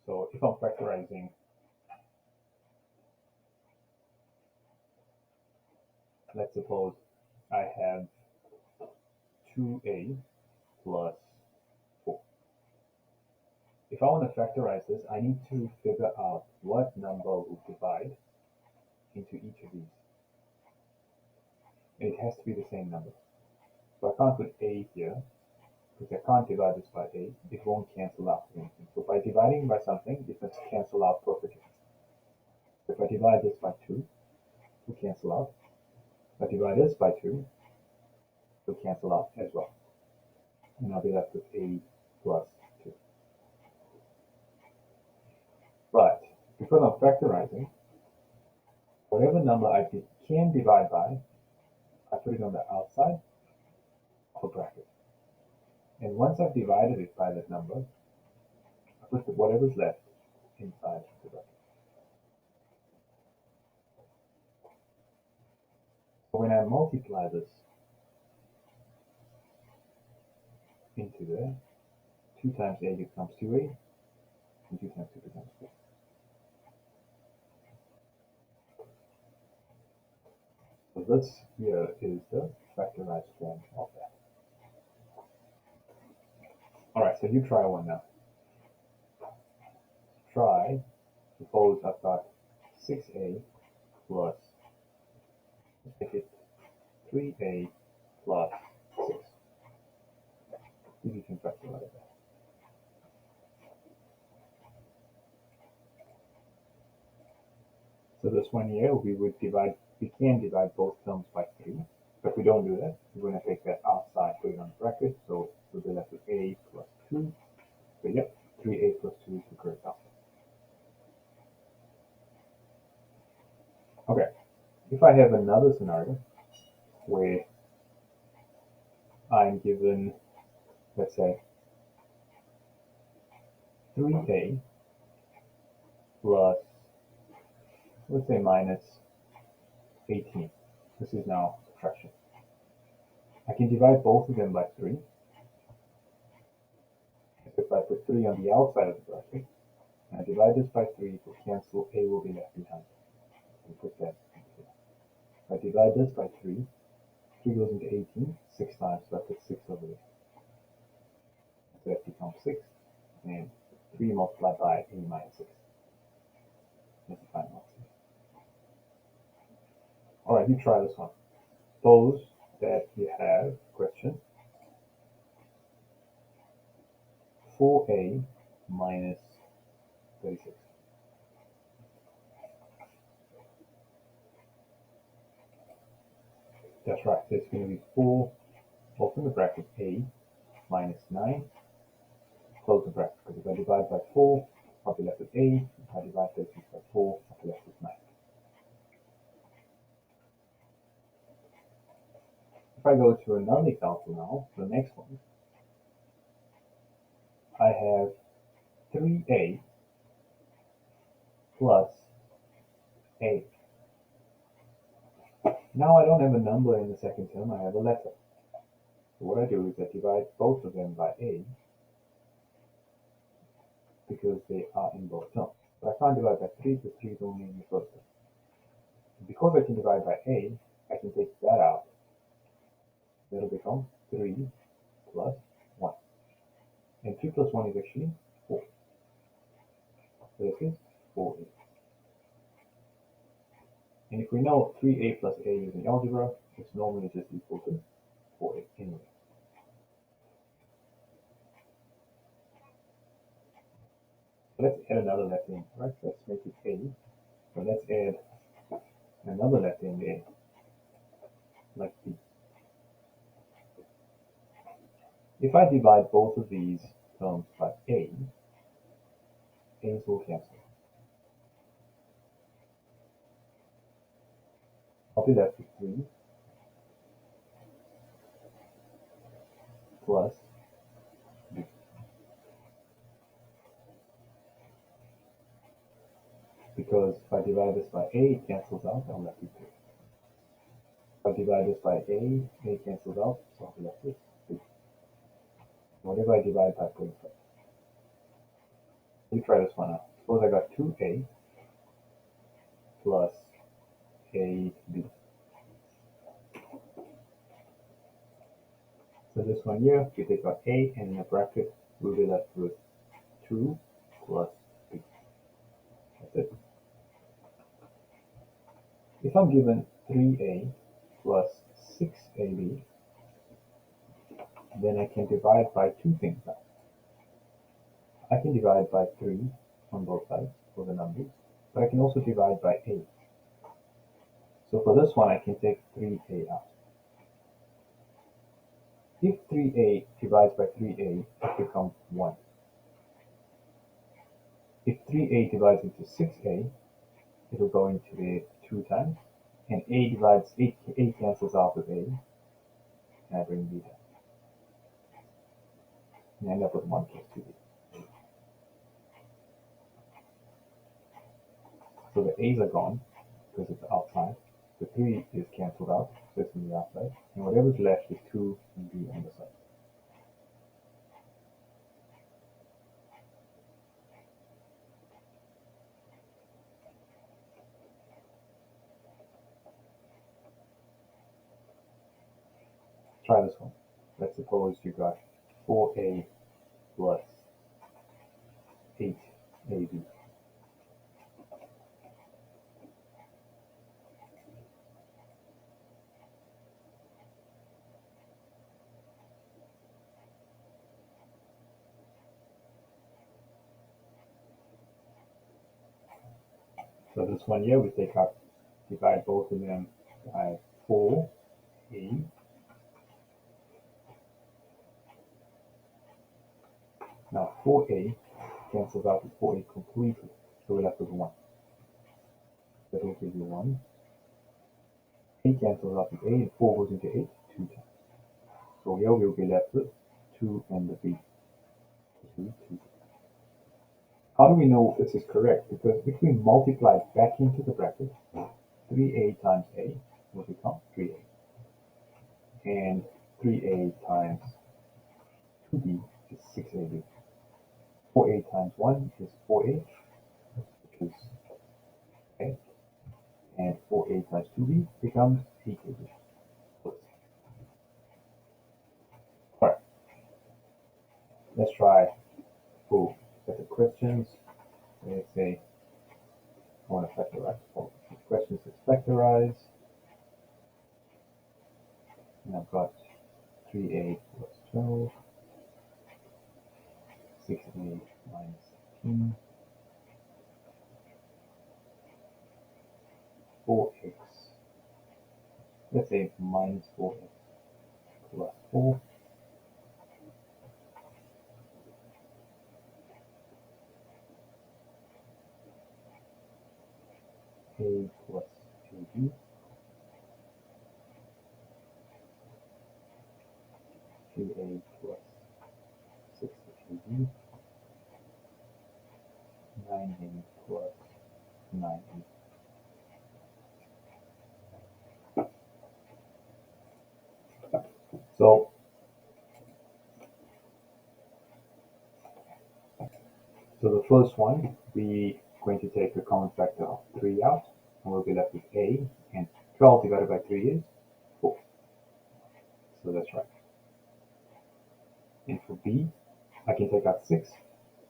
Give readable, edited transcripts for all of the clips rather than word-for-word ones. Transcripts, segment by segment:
So if I'm factorizing, let's suppose I have 2a plus 4. If I want to factorize this, I need to figure out what number will divide into each of these. And it has to be the same number. So I can't put a here, because I can't divide this by a. It won't cancel out anything. So by dividing by something, it must cancel out perfectly. If I divide this by 2, it will cancel out. If I divide this by 2, it will cancel out as well. And I'll be left with a plus 2. But because I'm factorizing, whatever number I can divide by, I put it on the outside of a bracket. And once I've divided it by that number, I put whatever's left inside the bracket. So when I multiply this into there, 2 times a becomes 2a, and 2 times 2 becomes 4. So this here is the factorized form of that. Alright, so you try one now. Try, suppose I've got 6a plus, let's make it 3a plus 6. See if you can factorize that. So this one here, we can divide both terms by 3, but we don't do that. We're going to take that outside, put it on the bracket, so we'll be left with a plus 2. So yep, 3a plus 2 is the correct answer. Okay, if I have another scenario where I'm given, let's say, 3a plus, let's say, minus 18. This is now a fraction. I can divide both of them by 3. If I put 3 on the outside of the bracket, and I divide this by 3, it will cancel, a will be left behind. And put that here. If I divide this by 3, 3 goes into 18, 6 times, so I put 6 over there. So that becomes 6, and 3 multiplied by a minus 6. That's the final answer. Alright, you try this one. Suppose that you have question 4a minus 36. That's right, so it's going to be 4, open the bracket, a minus 9, close the bracket, because if I divide by 4, I'll be left with a. If I divide 36 by 4, I'll be left with 9. If I go to another example now, the next one, I have 3a plus a. Now I don't have a number in the second term, I have a letter. So what I do is I divide both of them by a, because they are in both terms. But I can't divide by 3 because 3 is only in the first term. Because I can divide by a, I can take that out. That'll become 3 plus 1. And 3 plus 1 is actually 4. So this is 4a. And if we know 3a plus a using algebra, it's normally just equal to 4a anyway. Let's add another letter in, right? Let's make it a. So let's add another letter in a, like b. If I divide both of these terms by a's will cancel. I'll be left with 3 plus b. Because if I divide this by a, it cancels out, I'm left with 3. If I divide this by a cancels out, so I'll be left with 3. Whatever I divide by 0.5. Let me try this one out. Suppose I got 2a plus ab. So this one here, we take out a, and in a bracket, we'll be left with 2 plus b. That's it. If I'm given 3a plus 6ab, then I can divide by two things now. I can divide by 3 on both sides for the numbers, but I can also divide by a. So for this one, I can take 3a out. If 3a divides by 3a, it becomes 1. If 3a divides into 6a, it will go into the 2 times, and a cancels out with a, and I bring b down. And I end up with 1 plus 2b. So the a's are gone, because it's outside. The 3 is cancelled out, so it's on the outside, and whatever's left is 2 and b on the side. Try this one. Let's suppose you got 4a plus 8ab. So this one here, we divide both of them by 4a. Now 4a cancels out with 4a completely, so we're left with 1. That will give you 1. A cancels out with a, and 4 goes into 8 2 times. So here we'll be left with 2 and the b. 2. How do we know if this is correct? Because if we multiply back into the bracket, 3a times a will become 3a. And 3a times 2b is 6ab. 4a times 1 is 4a, which is a. And 4a times 2b becomes 8ab. Alright, let's try full set of questions. Let's say I want to factorize. Well, the question is factorize. And I've got 3a plus 12, 6a minus 16, 4x, let's say minus 4x plus 4, a plus ab, 3a plus 6ab, 9a plus 9b. So the first one, we're going to take the common factor of 3 out, and we'll be left with a, and 12 divided by 3 is 4. So that's right. And for b, I can take out 6,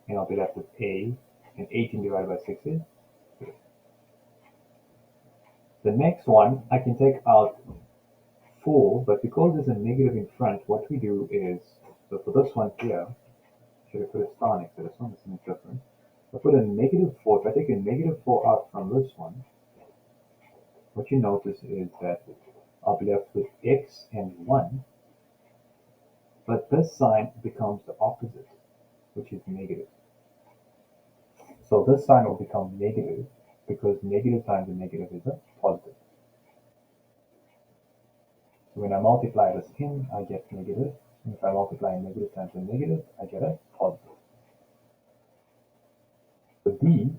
and I'll be left with a, and 18 divided by 6 is 3. The next one, I can take out 4, but because there's a negative in front, what we do is, so for this one here, should I put a star next to this one? This is different. I put a negative 4. If I take a negative 4 out from this one, what you notice is that I'll be left with x and 1, but this sign becomes the opposite, which is negative. So this sign will become negative because negative times a negative is a positive. So when I multiply this in, I get negative. And if I multiply negative times a negative, I get a positive. For b,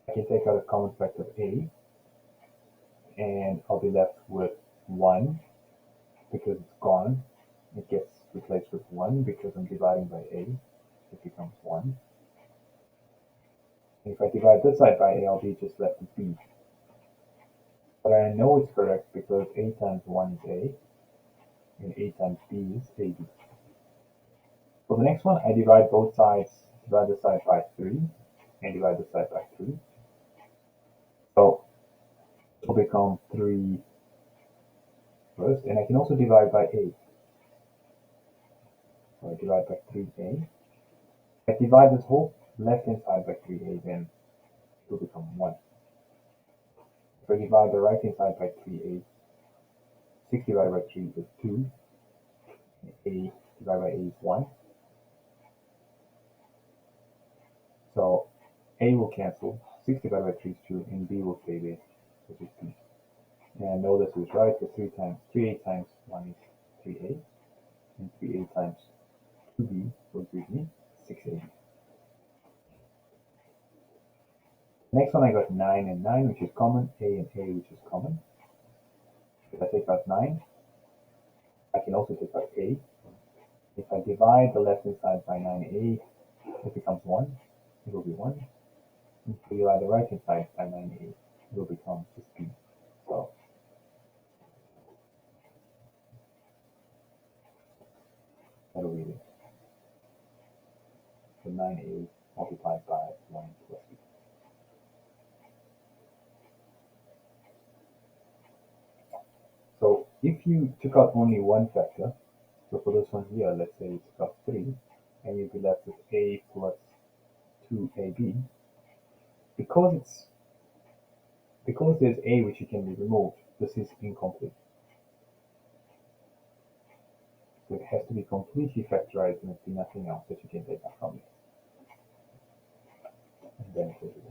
I can take out a common factor of a, and I'll be left with 1 because it's gone. It gets replaced with 1 because I'm dividing by a. It becomes 1. And if I divide this side by a, I'll be just left with b. But I know it's correct because a times 1 is a, and a times b is ab. For the next one, I divide both sides, divide this side by 3, and divide this side by 3. So it will become 3 first, and I can also divide by a. So I divide by 3a. If I divide this whole left-hand side by 3a, then it will become 1. If I divide the right-hand side by 3a, 6 divided by 3 is 2, and a divided by a is 1. So a will cancel, 6 divided by 3 is 2, and b will stay there, which is b. And I know this is right, because 3a times 1 is 3a, and 3a times 2b will give me 6ab. Next one I got 9 and 9, which is common, a and a, which is common. If I take out 9, I can also take out a. If I divide the left-hand side by 9a, it becomes 1. It will be 1. If I divide the right-hand side by 9a, it will become just b. So that'll be it. So 9a multiplied by 1 plus b. So if you took out only one factor, so for this one here, let's say you took out 3, and you'd be left with a plus 2ab, because there's a which can be removed, this is incomplete. So it has to be completely factorized and there's nothing else that you can take out from it. And then it will be